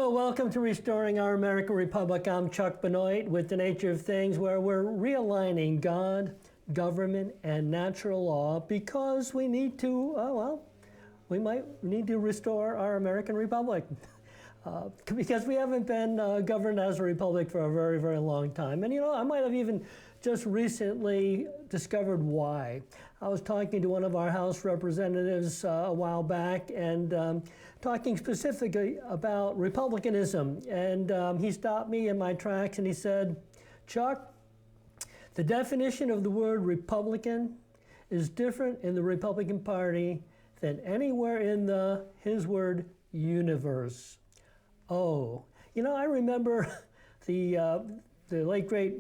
Hello, welcome to Restoring Our American Republic. I'm Chuck Benoit with The Nature of Things, where we're realigning God, government, and natural law because we need to, we might need to restore our American Republic. Because we haven't been governed as a republic for a very, very long time. And I might have even just recently discovered why. I was talking to one of our House representatives a while back and talking specifically about republicanism. And he stopped me in my tracks and he said, Chuck, the definition of the word Republican is different in the Republican Party than anywhere in his word, universe. Oh, I remember the late great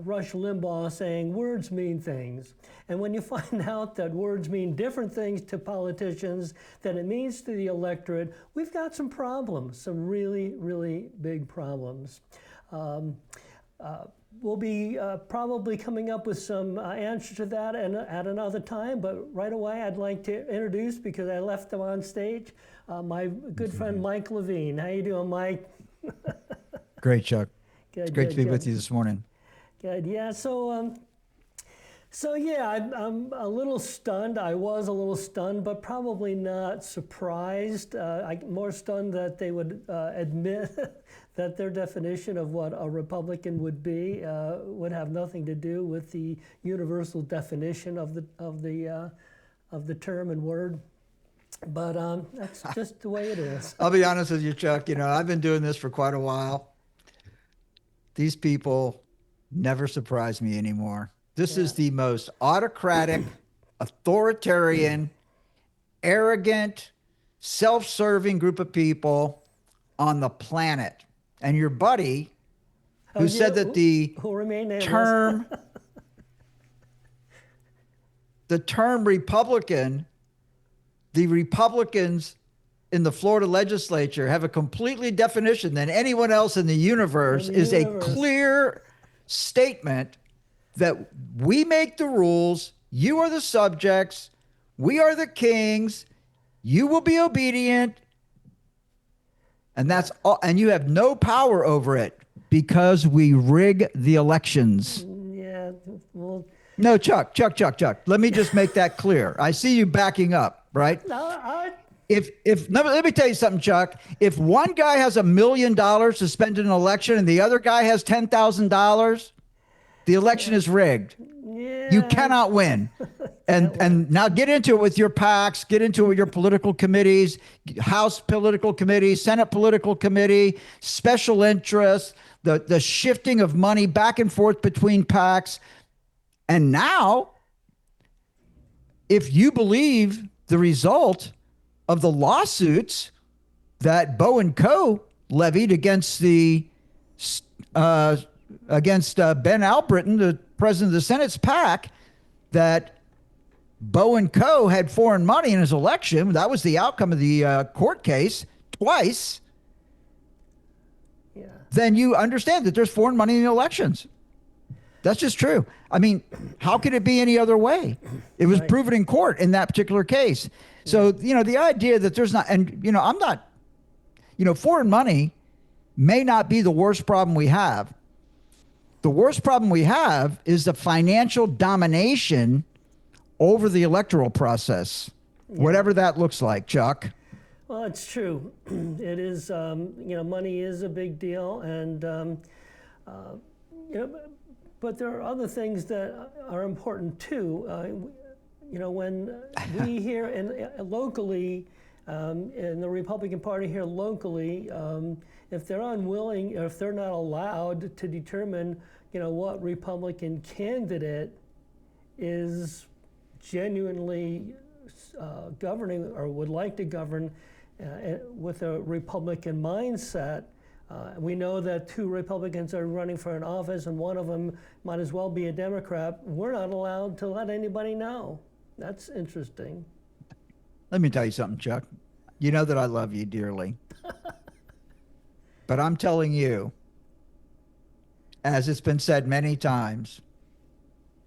Rush Limbaugh saying words mean things. And when you find out that words mean different things to politicians than it means to the electorate, we've got some problems, some really, really big problems. We'll be probably coming up with some answer to that at another time, but right away I'd like to introduce, because I left them on stage, my good friend Mike Levine. How you doing, Mike? Great, Chuck. Good, it's great to be good. with you this morning. Good, yeah. So yeah, I'm a little stunned. I was a little stunned, but probably not surprised. More stunned that they would admit that their definition of what a Republican would be would have nothing to do with the universal definition of the term and word. But that's just the way it is. I'll be honest with you, Chuck. I've been doing this for quite a while. These people never surprise me anymore. This is the most autocratic, authoritarian, arrogant, self-serving group of people on the planet. And your buddy, who said that the term Republican, the Republicans in the Florida legislature have a completely definition than anyone else in the universe, is a clear statement that we make the rules, you are the subjects, we are the kings, you will be obedient, and that's all, and you have no power over it because we rig the elections. Yeah, well, no, Chuck, let me just make that clear. I see you backing up, right? Let me tell you something, Chuck. If one guy has $1 million to spend in an election and the other guy has $10,000, the election is rigged. Yeah. You cannot win. And now get into it with your PACs, get into it with your political committees, House political committee, Senate political committee, special interests, the shifting of money back and forth between PACs. And now, if you believe the result of the lawsuits that Bo and Co. levied against Ben Albritton, the president of the Senate's PAC, that Bo and Co. had foreign money in his election. That was the outcome of the court case twice. Yeah. Then you understand that there's foreign money in the elections. That's just true. I mean, how could it be any other way? It was proven in court in that particular case. So, the idea that there's not, and, I'm not, foreign money may not be the worst problem we have. The worst problem we have is the financial domination over the electoral process, whatever that looks like, Chuck. Well, it's true. It is, money is a big deal. And, but there are other things that are important too. When we here locally, in the Republican Party here locally, if they're unwilling or if they're not allowed to determine, what Republican candidate is genuinely governing or would like to govern with a Republican mindset, we know that 2 Republicans are running for an office and one of them might as well be a Democrat. We're not allowed to let anybody know. That's interesting. Let me tell you something, Chuck. You know that I love you dearly. But I'm telling you, as it's been said many times,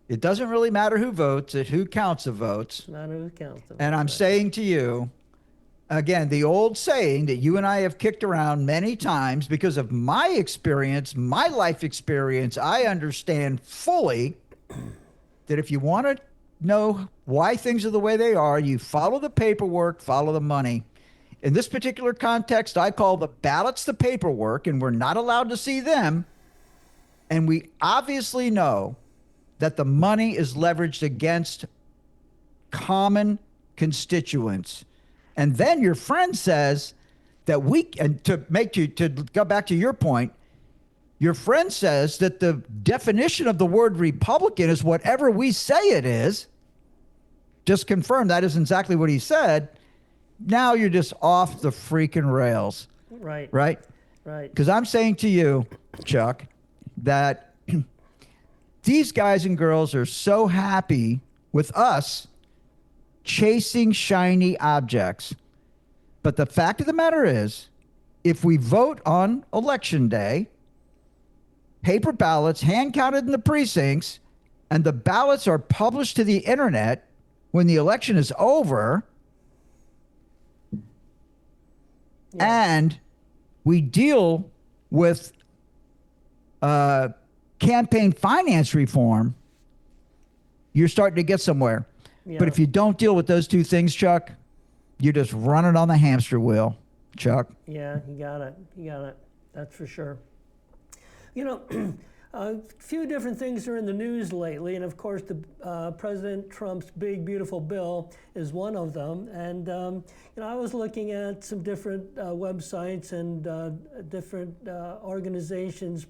it doesn't really matter who votes, it's who counts the votes. Not who counts them. And I'm saying to you, again, the old saying that you and I have kicked around many times because of my experience, my life experience, I understand fully that if you want to know why things are the way they are, you follow the paperwork, follow the money. In this particular context, I call the ballots the paperwork, and we're not allowed to see them. And we obviously know that the money is leveraged against common constituents. And then your friend says that and to go back to your point, your friend says that the definition of the word Republican is whatever we say it is. Just confirm that isn't exactly what he said. Now you're just off the freaking rails. Right. Right? Right. Because I'm saying to you, Chuck, that these guys and girls are so happy with us chasing shiny objects. But the fact of the matter is, if we vote on election day, paper ballots hand counted in the precincts, and the ballots are published to the internet when the election is over, and we deal with campaign finance reform, you're starting to get somewhere. Yeah. But if you don't deal with those two things, Chuck, you're just running on the hamster wheel, Chuck. Yeah, you got it. You got it. That's for sure. You know, a few different things are in the news lately, and of course, the President Trump's big, beautiful bill is one of them. And you know, I was looking at some different websites and different organizations'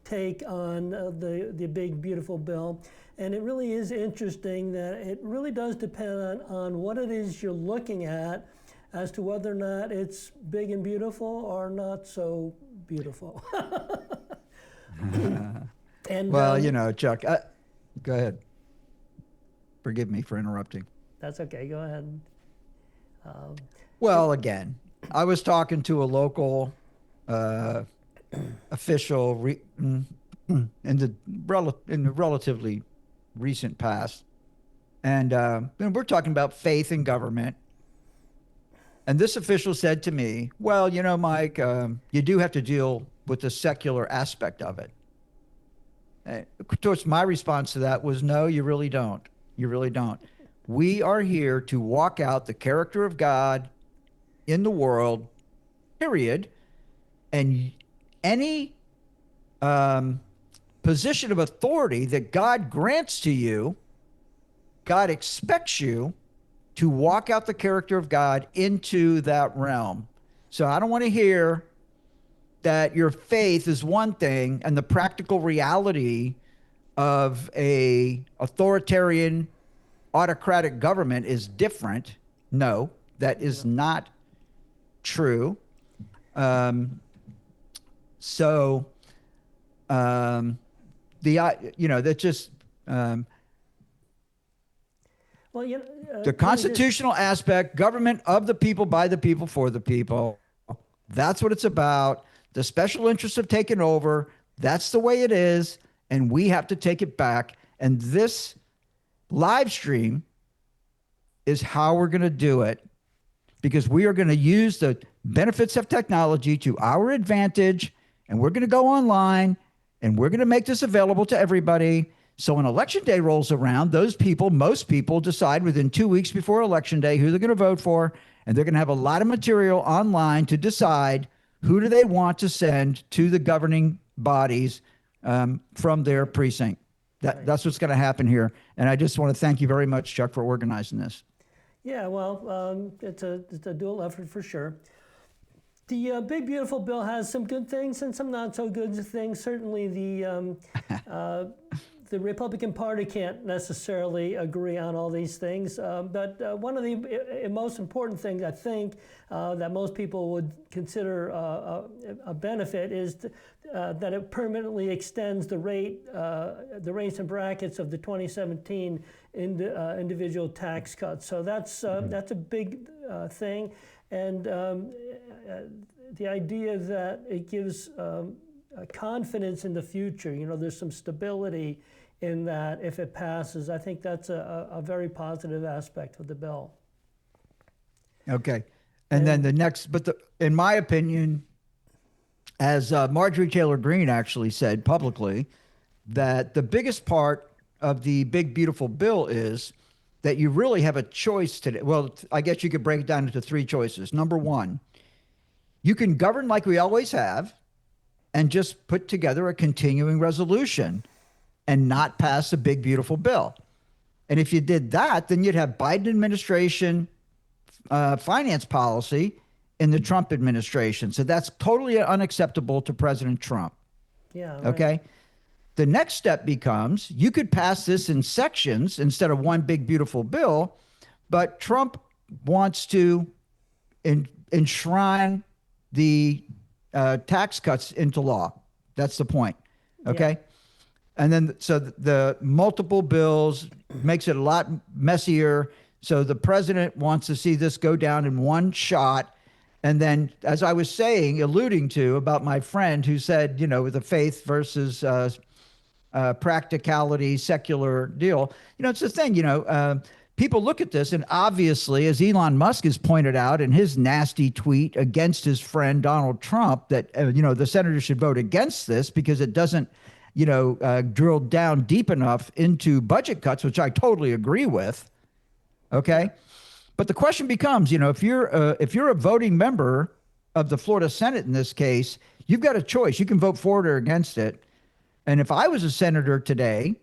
take on the big, beautiful bill. And it really is interesting that it really does depend on what it is you're looking at as to whether or not it's big and beautiful or not so beautiful. And well, you know, Chuck, go ahead. Forgive me for interrupting. That's okay. Go ahead. Well, again, I was talking to a local official in the relatively recent past, and we're talking about faith in government. And this official said to me, "Well, you know, Mike, you do have to deal with the secular aspect of it." Of course, my response to that was, "No, you really don't. You really don't. We are here to walk out the character of God in the world, period. And any position of authority that God grants to you, God expects you to walk out the character of God into that realm. So I don't want to hear that your faith is one thing and the practical reality of a authoritarian autocratic government is different. No, that is not true. That just well, you the constitutional aspect, government of the people, by the people, for the people. That's what it's about. The special interests have taken over. That's the way it is, and we have to take it back. And this live stream is how we're going to do it, because we are going to use the benefits of technology to our advantage, and we're going to go online, and we're going to make this available to everybody. So when election day rolls around, most people decide within 2 weeks before election day who they're going to vote for, and they're going to have a lot of material online to decide who do they want to send to the governing bodies from their precinct. That's what's going to happen here. And I just want to thank you very much, Chuck, for organizing this. Yeah, well, it's a dual effort for sure. The big, beautiful bill has some good things and some not so good things. Certainly the Republican Party can't necessarily agree on all these things, but one of the most important things I think that most people would consider a benefit is that it permanently extends the rates and brackets of the 2017 individual tax cuts. So that's a big thing, and the idea that it gives confidence in the future. You know, there's some stability in that if it passes. I think that's a very positive aspect of the bill. Okay. And then the next, in my opinion, as Marjorie Taylor Greene actually said publicly, that the biggest part of the big, beautiful bill is that you really have a choice today. Well, I guess you could break it down into three choices. Number one, you can govern like we always have and just put together a continuing resolution and not pass a big, beautiful bill. And if you did that, then you'd have Biden administration finance policy in the Trump administration. So that's totally unacceptable to President Trump. Yeah. Right. Okay. The next step becomes you could pass this in sections instead of one big, beautiful bill, but Trump wants to enshrine the tax cuts into law. That's the point. Okay. Yeah. And then, so the multiple bills makes it a lot messier. So the president wants to see this go down in one shot. And then, as I was saying, alluding to about my friend who said, the faith versus practicality, secular deal, it's the thing, people look at this, and obviously, as Elon Musk has pointed out in his nasty tweet against his friend Donald Trump, that, the senators should vote against this because it doesn't, drill down deep enough into budget cuts, which I totally agree with. Okay. But the question becomes, if you're a voting member of the Florida Senate in this case, you've got a choice. You can vote for it or against it. And if I was a senator today,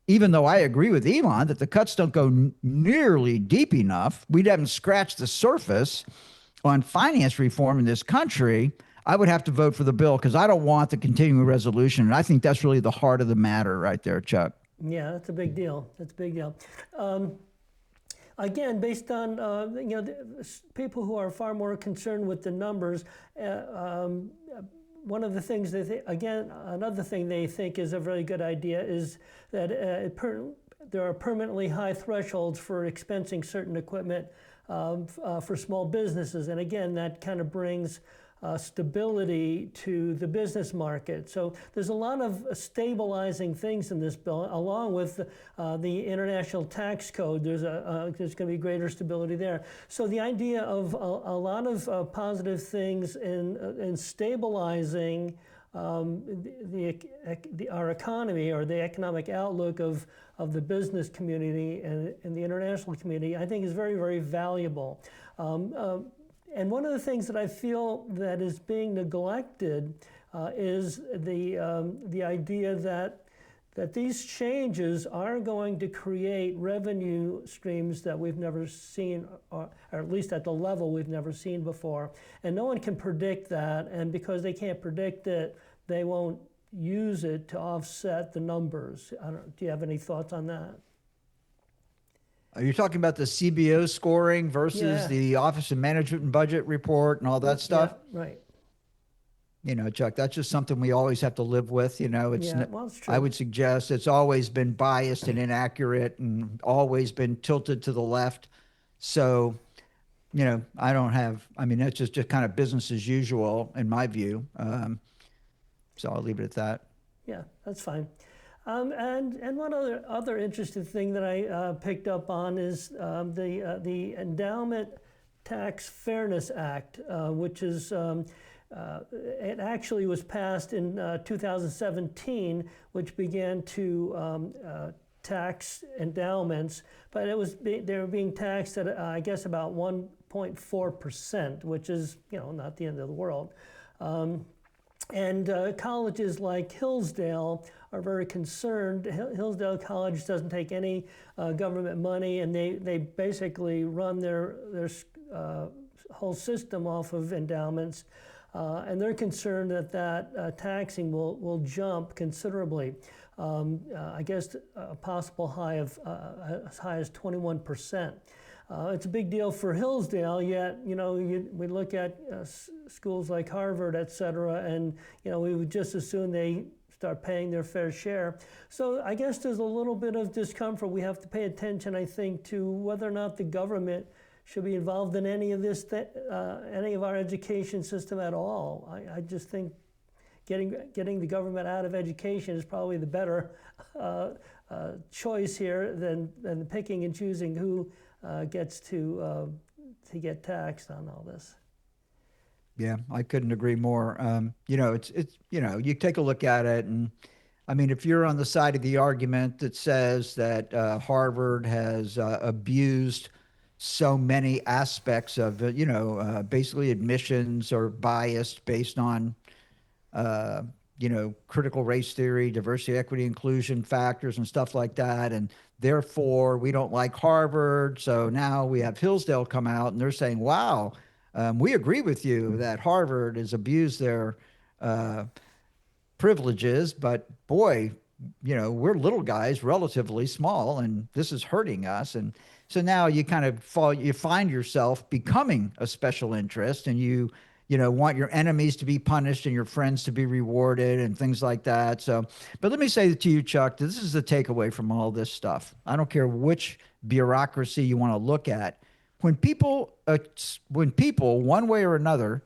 even though I agree with Elon that the cuts don't go nearly deep enough, we haven't scratched the surface on finance reform in this country, I would have to vote for the bill because I don't want the continuing resolution. And I think that's really the heart of the matter right there, Chuck. Yeah, that's a big deal. That's a big deal. Again, based on people who are far more concerned with the numbers, one of the things another thing they think is a very good idea is that there are permanently high thresholds for expensing certain equipment for small businesses, and again, that kind of brings stability to the business market. So there's a lot of stabilizing things in this bill, along with the international tax code. There's going to be greater stability there. So the idea of a lot of positive things in stabilizing our economy or the economic outlook of the business community and the international community, I think is very, very valuable. And one of the things that I feel that is being neglected is the idea that these changes are going to create revenue streams that we've never seen, or at least at the level we've never seen before. And no one can predict that, and because they can't predict it, they won't use it to offset the numbers. Do you have any thoughts on that? Are you talking about the CBO scoring versus the Office of Management and Budget report and all that stuff? Yeah, right. Chuck, that's just something we always have to live with. Well, it's true. I would suggest it's always been biased and inaccurate and always been tilted to the left. So, that's just kind of business as usual in my view. So I'll leave it at that. Yeah, that's fine. And one other interesting thing that I picked up on is the Endowment Tax Fairness Act, which is it actually was passed in 2017, which began to tax endowments, but they were being taxed at I guess about 1.4%, which is not the end of the world. And colleges like Hillsdale are very concerned. Hillsdale College doesn't take any government money, and they basically run their whole system off of endowments. And they're concerned that taxing will jump considerably. I guess a possible high of as high as 21%. It's a big deal for Hillsdale, yet we look at schools like Harvard, et cetera, and we would just as soon they start paying their fair share. So I guess there's a little bit of discomfort. We have to pay attention, I think, to whether or not the government should be involved in any of this, any of our education system at all. I just think getting the government out of education is probably the better choice here than picking and choosing who gets to to get taxed on all this. Yeah, I couldn't agree more. It's you take a look at it, and I mean, if you're on the side of the argument that says that Harvard has abused so many aspects of basically admissions are biased based on uh, critical race theory, diversity, equity, inclusion factors, and stuff like that. And therefore, we don't like Harvard. So now we have Hillsdale come out and they're saying, wow, we agree with you that Harvard has abused their uh, privileges, but boy, we're little guys, relatively small, and this is hurting us. And so now you find yourself becoming a special interest, and you want your enemies to be punished and your friends to be rewarded and things like that. So, but let me say to you, Chuck, this is the takeaway from all this stuff. I don't care which bureaucracy you want to look at. When people, one way or another,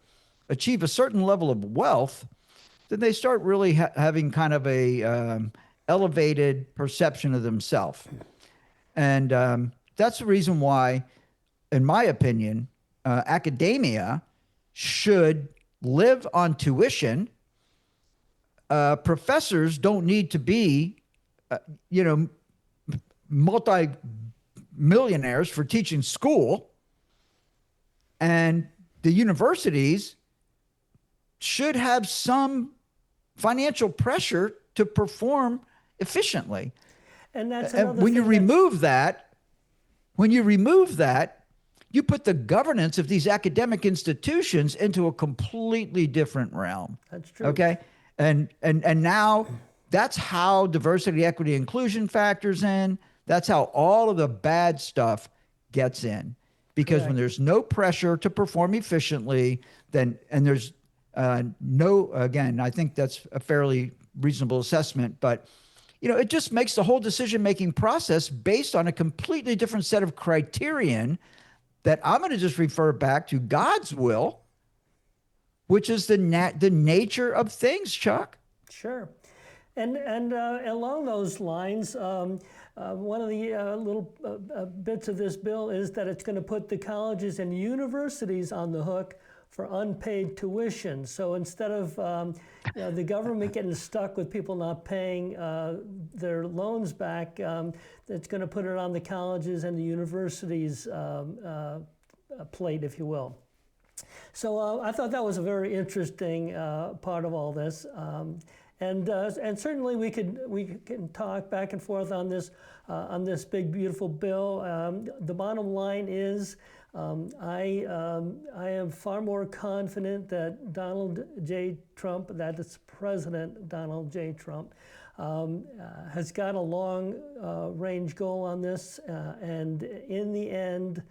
achieve a certain level of wealth, then they start really having kind of a elevated perception of themselves. And that's the reason why, in my opinion, academia should live on tuition. Professors don't need to be, multi-millionaires for teaching school. And the universities should have some financial pressure to perform efficiently. And that's another when you thing remove that, you put the governance of these academic institutions into a completely different realm. That's true. Okay. And now that's how diversity, equity, inclusion factors in. That's how all of the bad stuff gets in. Because when there's no pressure to perform efficiently, and there's again, I think that's a fairly reasonable assessment, but it just makes the whole decision-making process based on a completely different set of criterion that I'm going to just refer back to God's will, which is the nature of things, Chuck. Sure. And along those lines, one of the little bits of this bill is that it's going to put the colleges and universities on the hook for unpaid tuition. So instead of the government getting stuck with people not paying their loans back, it's going to put it on the colleges and the universities' plate, if you will. So I thought that was a very interesting part of all this. And certainly we can talk back and forth on this big beautiful bill. The bottom line is I am far more confident that Donald J. Trump, that it's President Donald J. Trump, has got a long range goal on this, and in the end,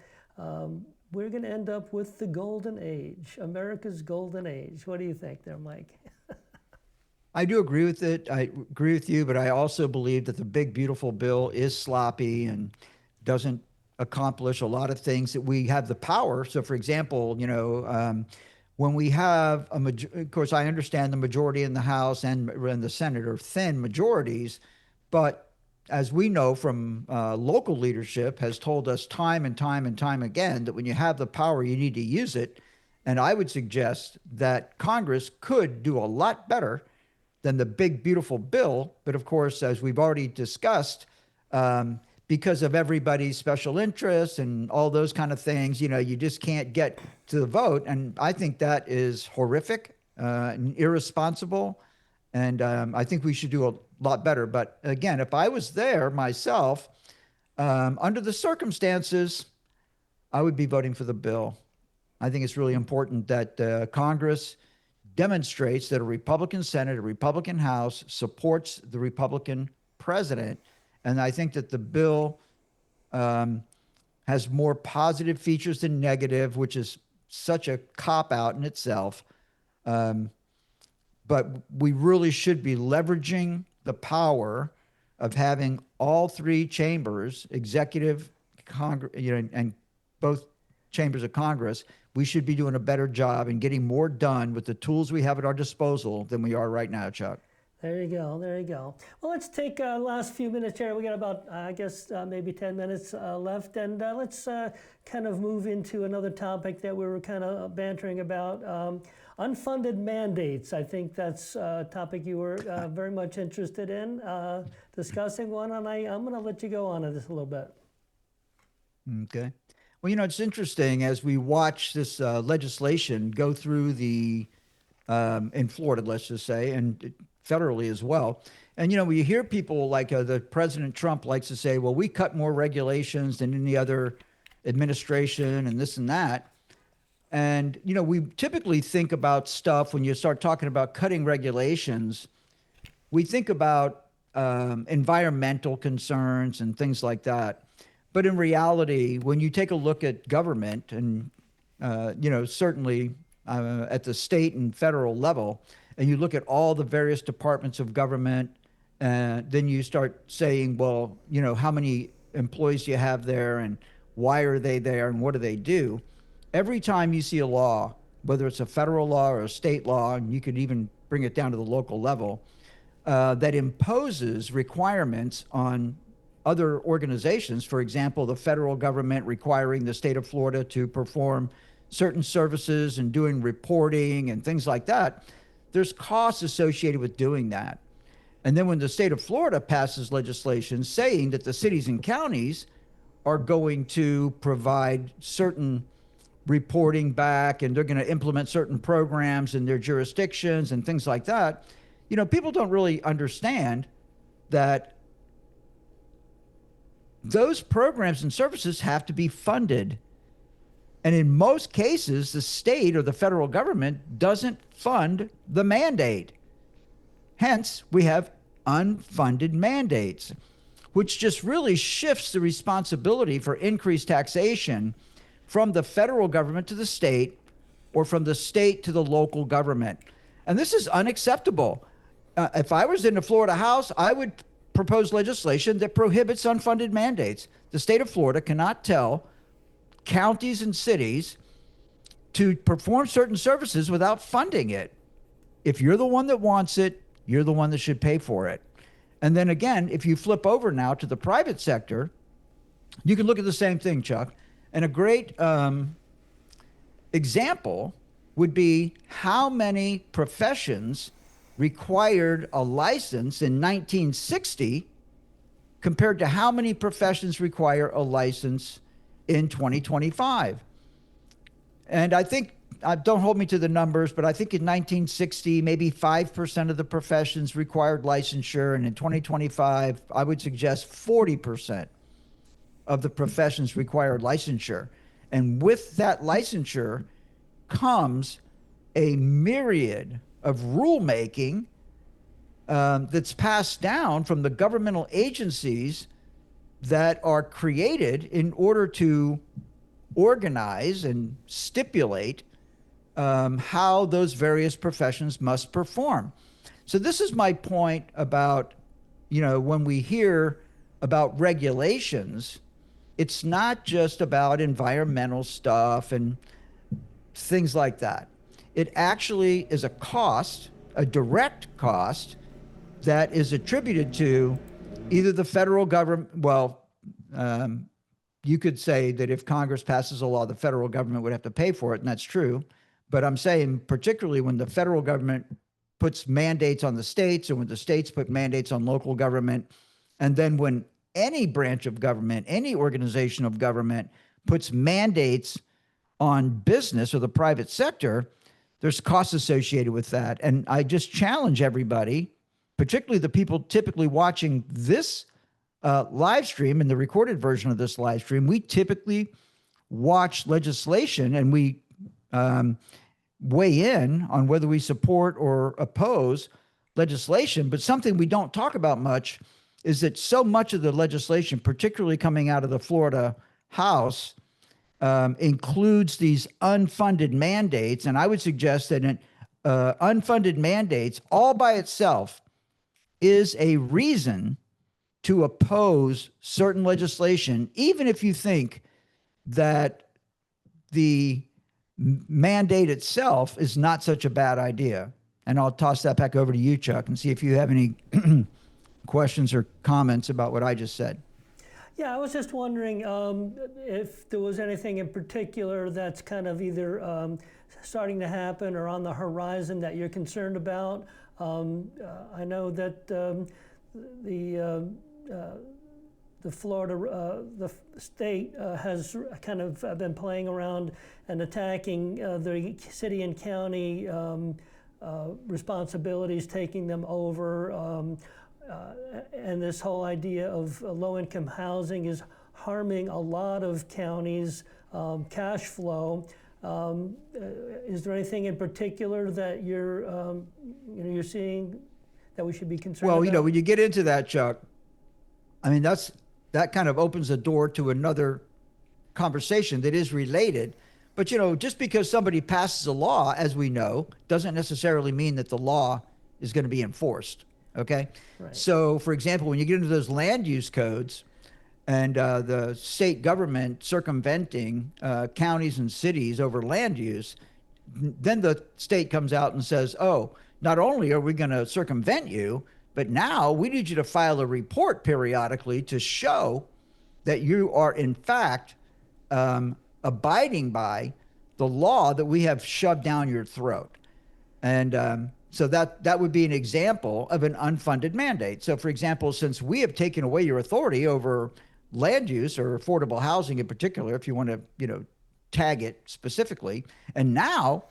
we're going to end up with the golden age, America's golden age. What do you think there, Mike? I do agree with it. I agree with you, but I also believe that the big, beautiful bill is sloppy and doesn't accomplish a lot of things that we have the power. So, for example, when we have of course, I understand the majority in the House and in the Senate are thin majorities, but as we know from local leadership has told us time and time and time again that when you have the power, you need to use it. And I would suggest that Congress could do a lot better than the big, beautiful bill. But of course, as we've already discussed, because of everybody's special interests and all those kind of things, you just can't get to the vote. And I think that is horrific, and irresponsible. And I think we should do a lot better. But again, if I was there myself, under the circumstances, I would be voting for the bill. I think it's really important that Congress demonstrates that a Republican Senate, a Republican House supports the Republican president. And I think that the bill has more positive features than negative, which is such a cop-out in itself. But we really should be leveraging the power of having all three chambers, executive, Congress, and both chambers of Congress. We should be doing a better job and getting more done with the tools we have at our disposal than we are right now, Chuck. There you go. There you go. Well, let's take last few minutes here. We got about, I guess, maybe 10 minutes left, and let's kind of move into another topic that we were kind of bantering about: unfunded mandates. I think that's a topic you were very much interested in discussing one, and I'm going to let you go on to this a little bit. Okay. Well, it's interesting as we watch this legislation go through in Florida, let's just say, and federally as well. And, we hear people like the President Trump likes to say, well, we cut more regulations than any other administration and this and that. And, we typically think about stuff when you start talking about cutting regulations, we think about environmental concerns and things like that. But in reality, when you take a look at government and, certainly at the state and federal level, and you look at all the various departments of government, then you start saying, well, how many employees do you have there and why are they there and what do they do? Every time you see a law, whether it's a federal law or a state law, and you could even bring it down to the local level, that imposes requirements on other organizations, for example, the federal government requiring the state of Florida to perform certain services and doing reporting and things like that, there's costs associated with doing that. And then when the state of Florida passes legislation saying that the cities and counties are going to provide certain reporting back and they're going to implement certain programs in their jurisdictions and things like that, people don't really understand that those programs and services have to be funded. And in most cases, the state or the federal government doesn't fund the mandate. Hence, we have unfunded mandates, which just really shifts the responsibility for increased taxation from the federal government to the state or from the state to the local government. And this is unacceptable. If I was in the Florida House, I would propose legislation that prohibits unfunded mandates. The state of Florida cannot tell counties and cities to perform certain services without funding it. If you're the one that wants it, you're the one that should pay for it. And then again, if you flip over now to the private sector, you can look at the same thing, Chuck. And a great example would be how many professions required a license in 1960 compared to how many professions require a license in 2025. And I think, don't hold me to the numbers, but I think in 1960, maybe 5% of the professions required licensure. And in 2025, I would suggest 40% of the professions required licensure. And with that licensure comes a myriad of rulemaking that's passed down from the governmental agencies that are created in order to organize and stipulate how those various professions must perform. So this is my point about, when we hear about regulations, it's not just about environmental stuff and things like that. It actually is a cost, a direct cost, that is attributed to either the federal government. Well, you could say that if Congress passes a law, the federal government would have to pay for it, and that's true. But I'm saying particularly when the federal government puts mandates on the states, or when the states put mandates on local government, and then when any branch of government, any organization of government puts mandates on business or the private sector, there's costs associated with that. And I just challenge everybody, particularly the people typically watching this live stream and the recorded version of this live stream, we typically watch legislation and we weigh in on whether we support or oppose legislation. But something we don't talk about much is that so much of the legislation, particularly coming out of the Florida House, includes these unfunded mandates. And I would suggest that unfunded mandates all by itself is a reason to oppose certain legislation, even if you think that the mandate itself is not such a bad idea. And I'll toss that back over to you, Chuck, and see if you have any questions or comments about what I just said. Yeah, I was just wondering if there was anything in particular that's kind of either starting to happen or on the horizon that you're concerned about. I know that the Florida, the state has kind of been playing around and attacking the city and county responsibilities, taking them over. And this whole idea of low-income housing is harming a lot of counties' cash flow. Is there anything in particular that you're seeing that we should be concerned about? Well, when you get into that, Chuck, I mean, that kind of opens the door to another conversation that is related. But, just because somebody passes a law, as we know, doesn't necessarily mean that the law is going to be enforced. Okay. Right. So, for example, when you get into those land use codes and the state government circumventing counties and cities over land use, then the state comes out and says, oh, not only are we going to circumvent you, but now we need you to file a report periodically to show that you are, in fact, abiding by the law that we have shoved down your throat. And so that would be an example of an unfunded mandate. So, for example, since we have taken away your authority over land use or affordable housing in particular, if you want to, tag it specifically, and now,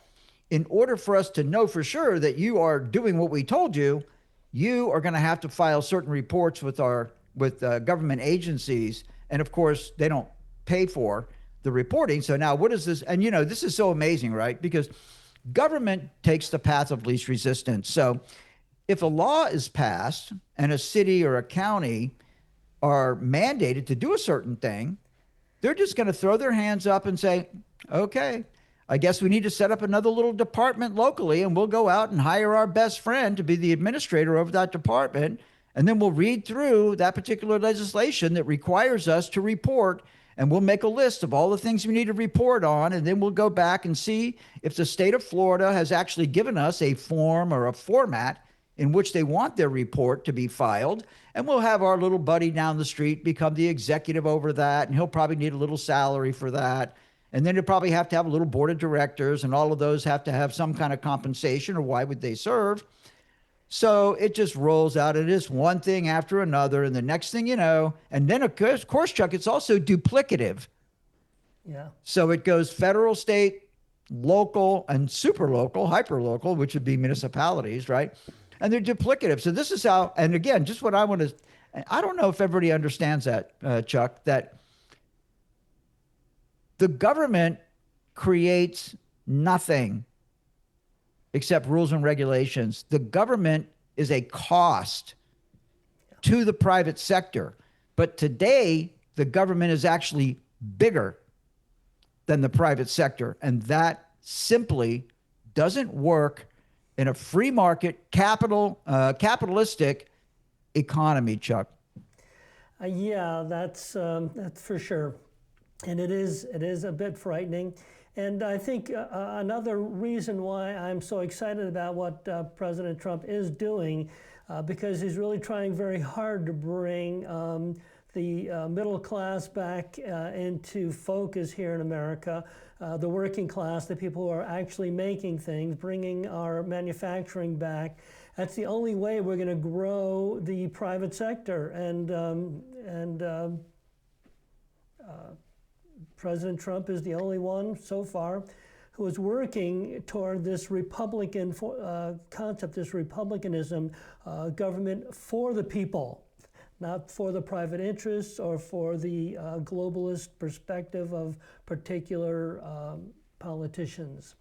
in order for us to know for sure that you are doing what we told you, you are going to have to file certain reports with government agencies, and of course, they don't pay for the reporting. So now, what is this? And this is so amazing, right? Because government takes the path of least resistance. So if a law is passed and a city or a county are mandated to do a certain thing, they're just going to throw their hands up and say, okay, I guess we need to set up another little department locally, and we'll go out and hire our best friend to be the administrator of that department. And then we'll read through that particular legislation that requires us to report, and we'll make a list of all the things we need to report on, and then we'll go back and see if the state of Florida has actually given us a form or a format in which they want their report to be filed. And we'll have our little buddy down the street become the executive over that, and he'll probably need a little salary for that. And then he'll probably have to have a little board of directors, and all of those have to have some kind of compensation, or why would they serve? So it just rolls out. It is one thing after another. And the next thing you know, and then of course, Chuck, it's also duplicative. Yeah. So it goes federal, state, local, and super local, hyper local, which would be municipalities, right? And they're duplicative. So this is how, and again, just what I want to, I don't know if everybody understands that, Chuck, that the government creates nothing except rules and regulations. The government is a cost to the private sector. But today, the government is actually bigger than the private sector. And that simply doesn't work in a free market, capitalistic economy, Chuck. Yeah, that's for sure. And it is a bit frightening. And I think another reason why I'm so excited about what President Trump is doing, because he's really trying very hard to bring the middle class back into focus here in America, the working class, the people who are actually making things, bringing our manufacturing back. That's the only way we're going to grow the private sector. And President Trump is the only one so far who is working toward this Republican concept, this republicanism, government for the people, not for the private interests or for the globalist perspective of particular politicians.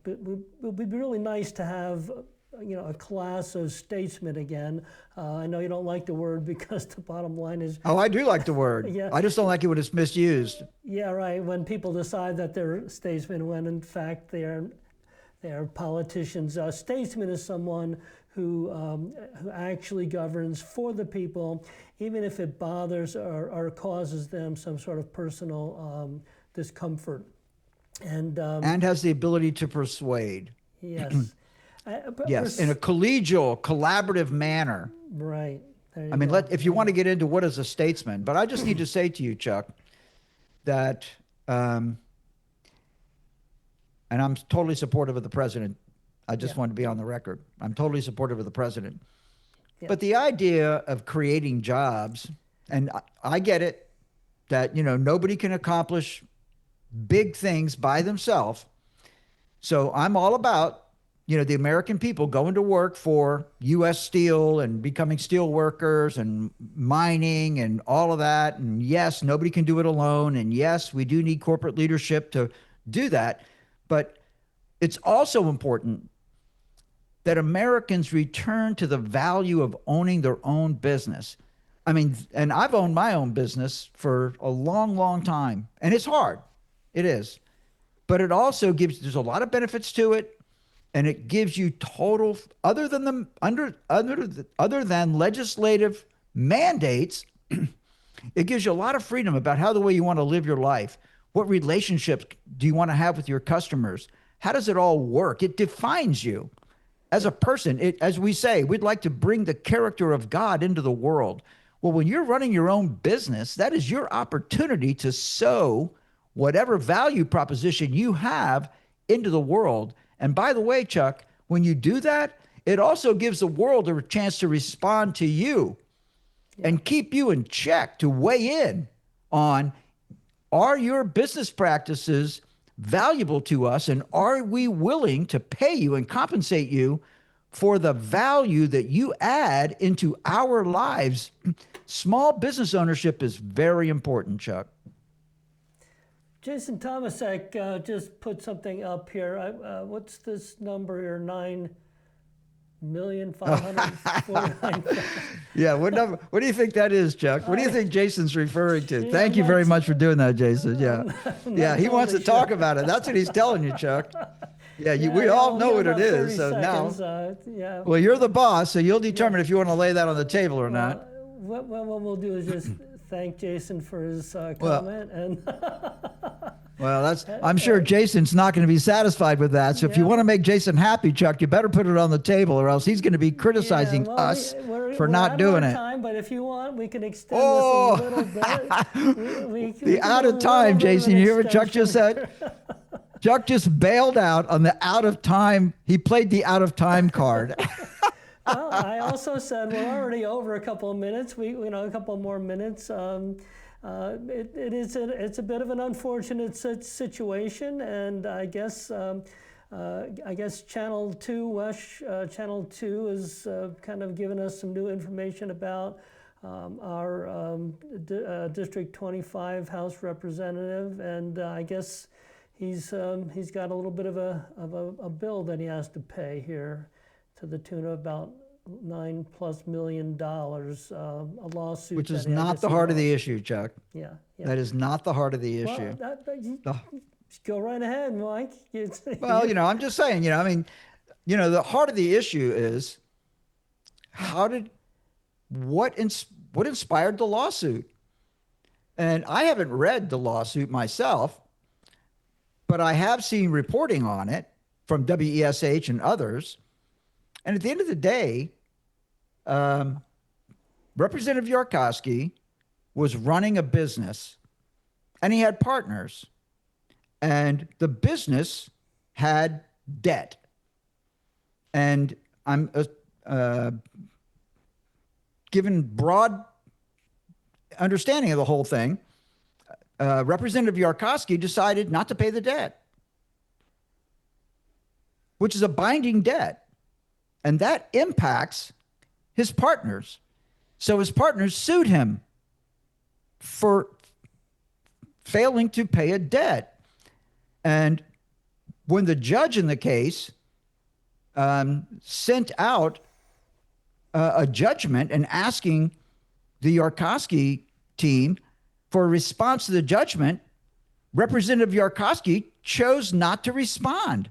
But it would be really nice to have a class of statesmen again. I know you don't like the word because the bottom line is... Oh, I do like the word. Yeah. I just don't like it when it's misused. Yeah, right. When people decide that they're statesmen when in fact they're politicians. Statesman is someone who actually governs for the people, even if it bothers or causes them some sort of personal discomfort. And has the ability to persuade. Yes. Yes, in a collegial, collaborative manner. Right. I mean, if you want to get into what is a statesman, but I just need to say to you, Chuck, that, and I'm totally supportive of the president. I just want to be on the record. I'm totally supportive of the president. Yeah. But the idea of creating jobs, and I get it, that, nobody can accomplish big things by themselves. So I'm all about, the American people going to work for U.S. Steel and becoming steel workers and mining and all of that. And yes, nobody can do it alone. And yes, we do need corporate leadership to do that. But it's also important that Americans return to the value of owning their own business. I mean, and I've owned my own business for a long, long time. And it's hard. It is. But it also there's a lot of benefits to it. And it gives you total, other than legislative mandates, it gives you a lot of freedom about how the way you want to live your life. What relationships do you want to have with your customers? How does it all work? It defines you as a person. As we say, we'd like to bring the character of God into the world. Well, when you're running your own business, that is your opportunity to sow whatever value proposition you have into the world. And by the way, Chuck, when you do that, it also gives the world a chance to respond to you and keep you in check, to weigh in on, are your business practices valuable to us, and are we willing to pay you and compensate you for the value that you add into our lives? Small business ownership is very important, Chuck. Jason Tomasek just put something up here. What's this number here? 9,549,000. Yeah, what number? What do you think that is, Chuck? What do you think Jason's referring to? Thank you very much for doing that, Jason. Yeah, he wants to talk about it. That's what he's telling you, Chuck. Yeah, we all know what it is. So seconds, now, well, you're the boss, so you'll determine if you want to lay that on the table or not. What we'll do is just thank Jason for his comment. Well, I'm sure Jason's not going to be satisfied with that. So if you want to make Jason happy, Chuck, you better put it on the table, or else he's going to be criticizing us for not doing it. Time, but if you want, we can extend this a little bit. The out of time, Jason. You hear what Chuck just said? Chuck just bailed out on the out of time. He played the out of time card. Well, I also said we're already over a couple of minutes. A couple more minutes. It's a bit of an unfortunate situation, and I guess Channel 2 Channel 2 is kind of giving us some new information about our District 25 House representative, and I guess he's got a little bit of a bill that he has to pay here, to the tune of about $9+ million, a lawsuit. Which is not the heart of the issue, Chuck. Yeah. That is not the heart of the issue. Go right ahead, Mike. Well, I'm just saying, the heart of the issue is what inspired the lawsuit? And I haven't read the lawsuit myself, but I have seen reporting on it from WESH and others. And at the end of the day, Representative Yarkowski was running a business, and he had partners, and the business had debt. And I'm given broad understanding of the whole thing. Representative Yarkowski decided not to pay the debt, which is a binding debt. And that impacts his partners. So his partners sued him for failing to pay a debt. And when the judge in the case sent out a judgment and asking the Yarkowski team for a response to the judgment, Representative Yarkowski chose not to respond.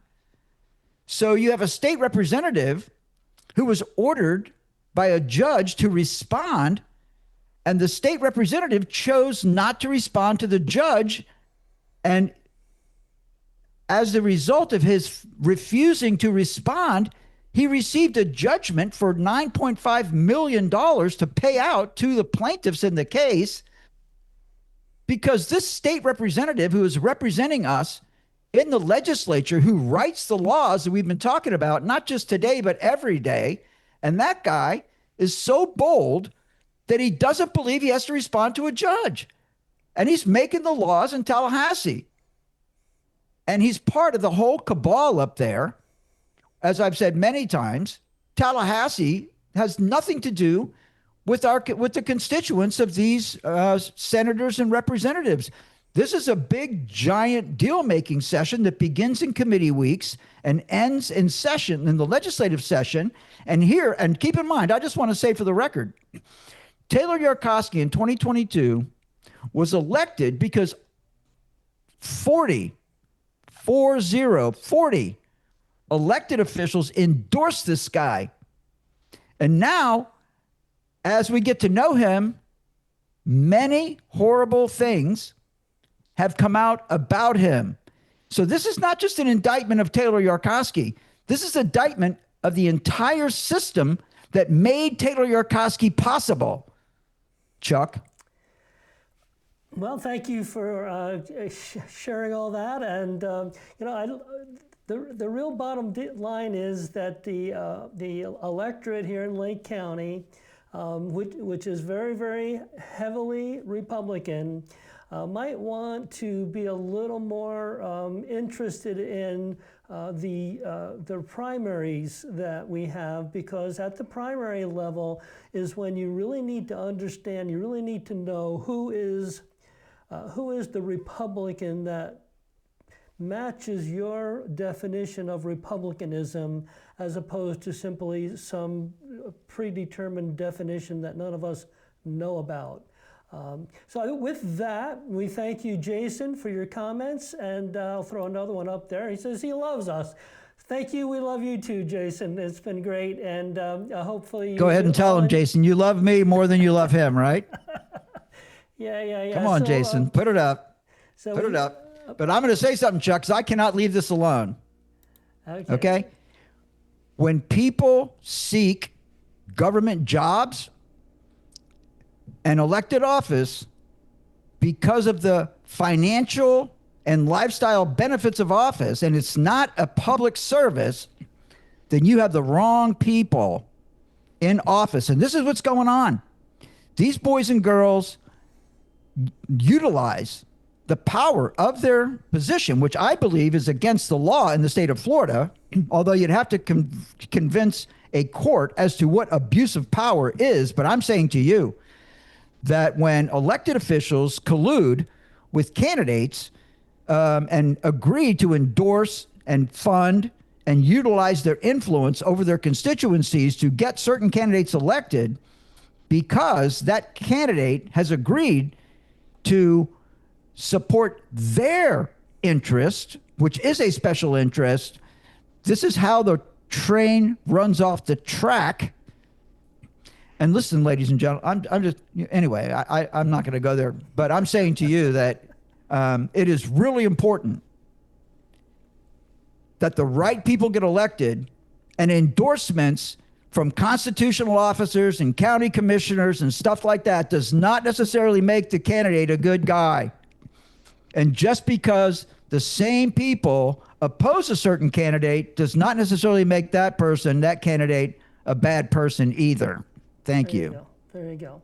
So you have a state representative who was ordered by a judge to respond, and the state representative chose not to respond to the judge. And as the result of his refusing to respond, he received a judgment for $9.5 million to pay out to the plaintiffs in the case because this state representative who is representing us in the legislature, who writes the laws that we've been talking about, not just today, but every day, and that guy is so bold that he doesn't believe he has to respond to a judge. And he's making the laws in Tallahassee. And he's part of the whole cabal up there. As I've said many times, Tallahassee has nothing to do with the constituents of these senators and representatives. This is a big, giant deal-making session that begins in committee weeks and ends in the legislative session. And keep in mind, I just want to say for the record, Taylor Yarkowski in 2022 was elected because 40 elected officials endorsed this guy. And now, as we get to know him, many horrible things have come out about him. So this is not just an indictment of Taylor Yarkowski. This is an indictment of the entire system that made Taylor Yarkowski possible. Chuck? Well, thank you for sharing all that. And, the real bottom line is that the electorate here in Lake County, which is very, very heavily Republican, might want to be a little more interested in the primaries that we have, because at the primary level is when you really need to understand, you really need to know who is the Republican that matches your definition of Republicanism, as opposed to simply some predetermined definition that none of us know about. So with that, we thank you, Jason, for your comments, and I'll throw another one up there. He says he loves us. Thank you. We love you too, Jason. It's been great, and hopefully Go ahead and tell him, Jason, you love me more than you love him, right? Yeah. Come on, Jason, put it up. Put it up. But I'm going to say something, Chuck, because I cannot leave this alone. Okay? When people seek government jobs and elected office because of the financial and lifestyle benefits of office, and it's not a public service, then you have the wrong people in office. And this is what's going on. These boys and girls utilize the power of their position, which I believe is against the law in the state of Florida, although you'd have to convince a court as to what abuse of power is. But I'm saying to you that when elected officials collude with candidates and agree to endorse and fund and utilize their influence over their constituencies to get certain candidates elected, because that candidate has agreed to support their interest, which is a special interest, this is how the train runs off the track. And listen, ladies and gentlemen, I'm not going to go there, but I'm saying to you that it is really important that the right people get elected, and endorsements from constitutional officers and county commissioners and stuff like that does not necessarily make the candidate a good guy. And just because the same people oppose a certain candidate does not necessarily make that candidate, a bad person either. Thank you. There you go.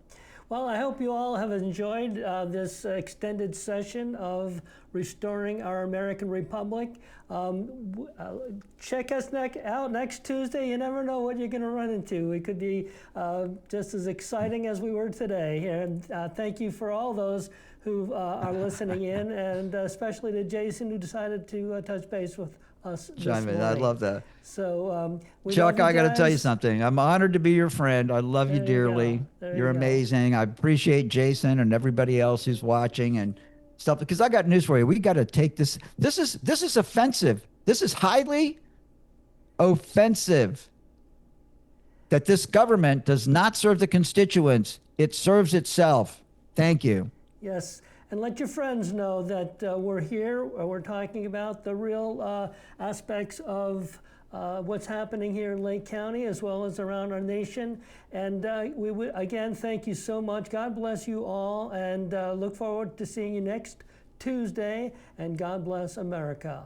Well, I hope you all have enjoyed this extended session of Restoring Our American Republic. Check us out next Tuesday. You never know what you're going to run into. It could be just as exciting as we were today. And thank you for all those who are listening in, and especially to Jason, who decided to touch base with us this morning. I love that. So, Chuck, I got to tell you something. I'm honored to be your friend. I love you dearly. You're amazing. I appreciate Jason and everybody else who's watching and stuff. Because I got news for you. We got to take this. This is offensive. This is highly offensive. That this government does not serve the constituents. It serves itself. Thank you. Yes, and let your friends know that we're here. We're talking about the real aspects of what's happening here in Lake County as well as around our nation. And we would, again, thank you so much. God bless you all, and look forward to seeing you next Tuesday. And God bless America.